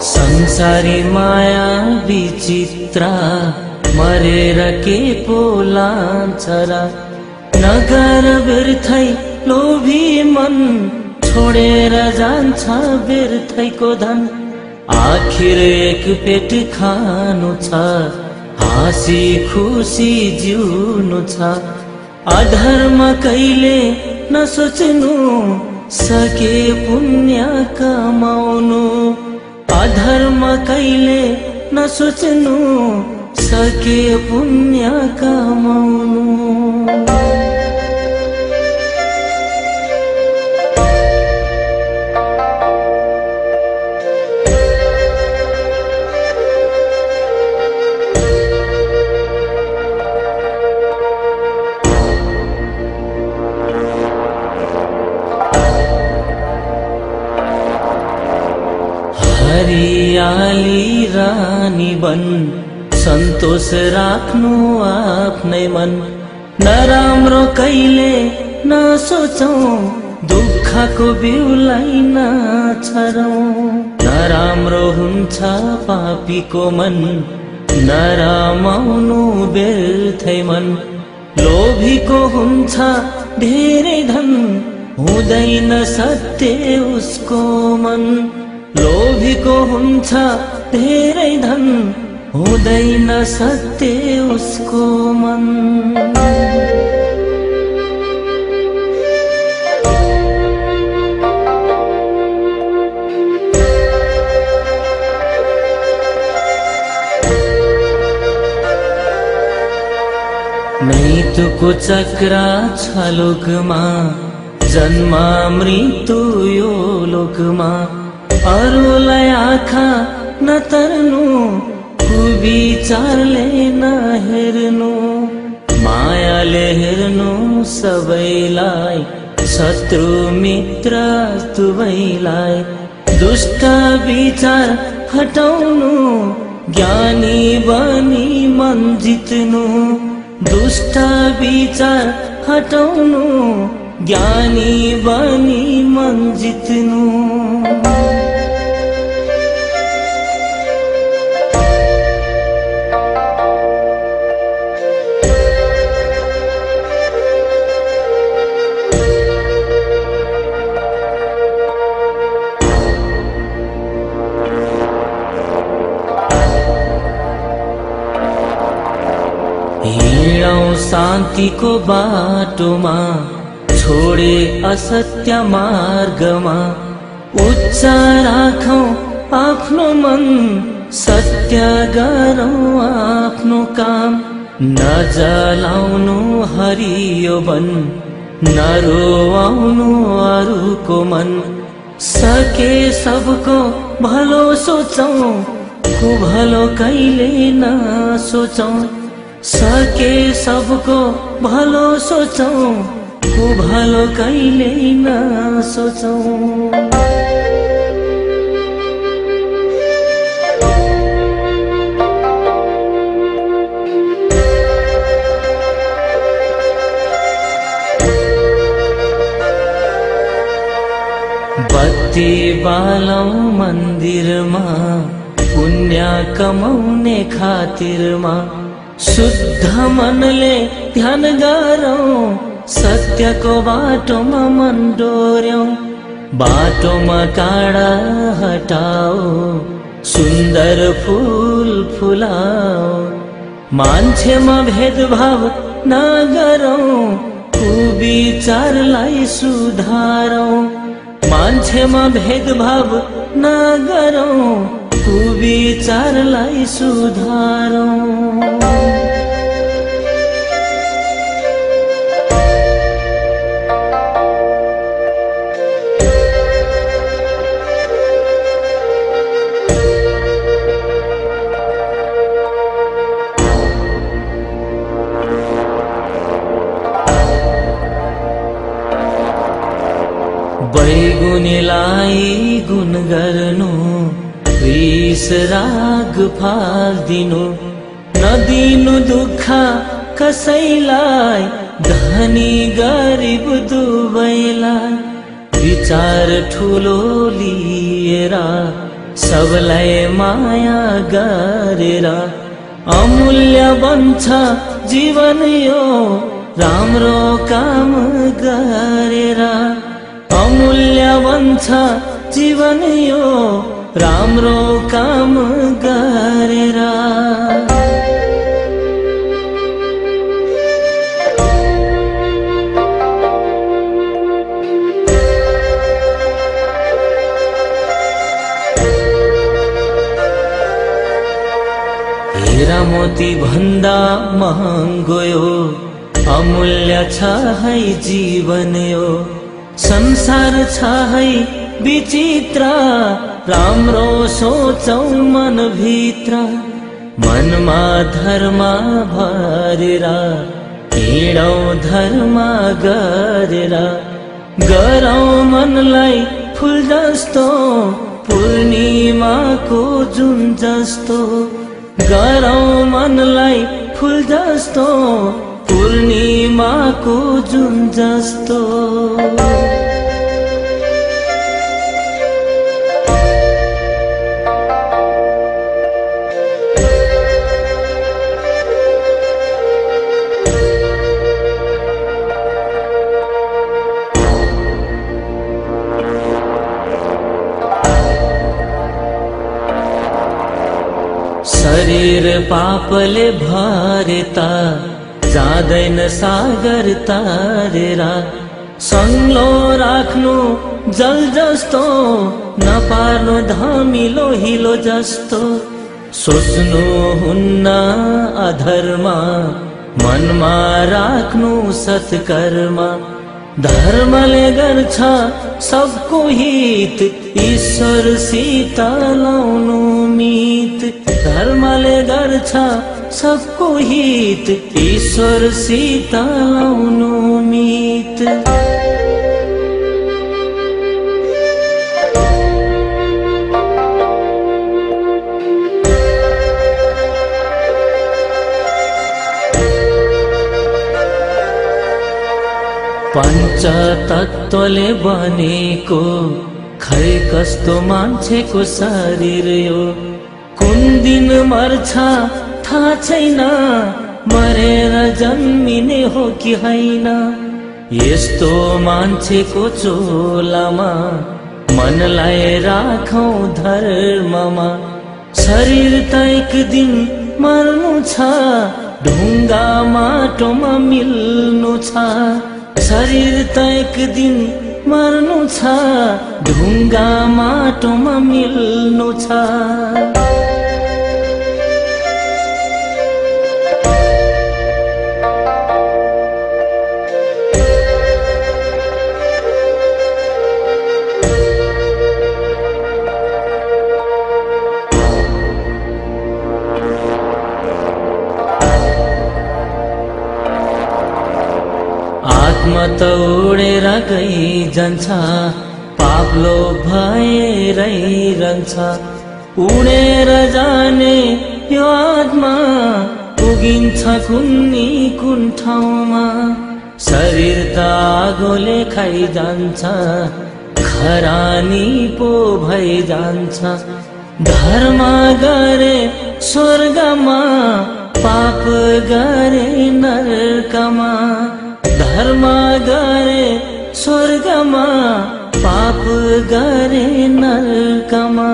संसारी माया विचित्रा मरेर के पोलान्छ र नगर व्यर्थै लोभी मन छोडेर जान्छ व्यर्थैको धन आखिर एक पेट खानु छ हाँसी खुसी जिउनु छ अधर्म कहिले नसोच्नु सके पुण्य कमाउनु अधर्म कहिले नसोच्नु सके पुण्य कमाउनु हरियाली रानी बन सन्तोष राख्नु आफ्नै मन नराम्रो कहिले नसोचौं दुःखको बिउलाई नछरौं नराम्रो हुन्छ पापीको मन नरामाउनु व्यर्थै मन लोभीको हुन्छ धेरै धन हुँदैन सत्य उसको मन लोभीको हुन्छ धेरै धन हुँदैन सत्य उसको मन मृत्युको चक्र छ लोकमा जन्म मृत्यु यो लोकमा अरूलाई आँखा नतर्नु कुविचारले नहेर्नु मायाले हेर्नु सबैलाई शत्रु मित्र दुवैलाई दुष्ट विचार हटाउनु ज्ञानी बनी मन जित्नु दुष्ट विचार हटाउनु ज्ञानी बनी मन जित्नु हिँडौं शान्तिको बाटोमा छोडे असत्य मार्गमा उच्च राखौं आफ्नो मन सत्य गरौं आफ्नो काम नजलाउनु हरियो वन नरोआउनु अरूको मन सके सबको भलो सोचौं कुभलो कहिले नसोचौं सके सबको भलो सोचौं कुभलो कहिले नसोचौं बत्ती बालौं मन्दिरमा पुण्य कमाउने खातिरमा शुद्ध मनले ध्यान गरौं सत्यको बाटोमा मन डोर्यौं बाटोमा काँडा हटाओ सुन्दर फूल फुलाओ मान्छेमा भेदभाव नगरौं कुविचारलाई सुधारौं मान्छेमा भेदभाव नगरौं कुविचारलाई सुधारौं। बैगुनीलाई गुण गर्नु, रिस राग फाल्दिनु, नदिनु दुःख कसैलाई, धनी गरिब दुवैलाई। विचार ठुलो लिएर सबलाई माया गरेर, अमूल्य बन्छ जीवन यो राम्रो काम गरेर। अमूल्य बन्छ जीवन यो राम्रो काम गरेर। हीरा मोती भन्दा महँगो यो अमूल्य छ है जीवन यो। संसार छ है विचित्र, राम्रो सोचौ मन भित्र। मनमा धर्म भरेर हिँडौ धर्म गरेर, गरौँ मनलाई फुल जस्तो पूर्णिमाको जुन जस्तो। गरौँ मनलाई फुल जस्तो पूर्णिमाको जुन जस्तो। शरीर पापले भरेता, जाँदैन सागर तारेर। सङ्लो राख्नु जल जस्तो, नपार्नु धमिलो हिलो जस्तो। सोच्नु हुन्न अधर्म, मनमा राख्नु सत्कर्म। धर्मले गर्छ सबको हित, ईश्वरसित लाउनु मित। धर्मले गर्छ सबको हित, ईश्वरसित लाउनु मित। पञ्चतत्त्वले बनेको खै कस्तो मान्छेको शरीर यो। कुन दिन मर्छ थाहा छैन, मरेर जन्मिने हो कि होइन। यस्तो मान्छेको चोलामा मनलाई राखौं धर्ममा। शरीर त एक दिन मर्नु छ, ढुङ्गा माटोमा मिल्नु छ। शरीर त एक दिन मर्नु छ, ढुङ्गा माटोमा मिल्नु छ। आत्मा त उडेर गइजान्छ, पाप लोभ भएरै रहन्छ। उडेर जाने यो आत्मा, पुगिन्छ कुन्नी कुन ठाउँमा। शरीर त आगोले खाइजान्छ, खरानी पो भइजान्छ। धर्म गरे स्वर्गमा, पाप गरे नरकमा। धर्म गरे स्वर्गमा, पाप गरे नरकमा।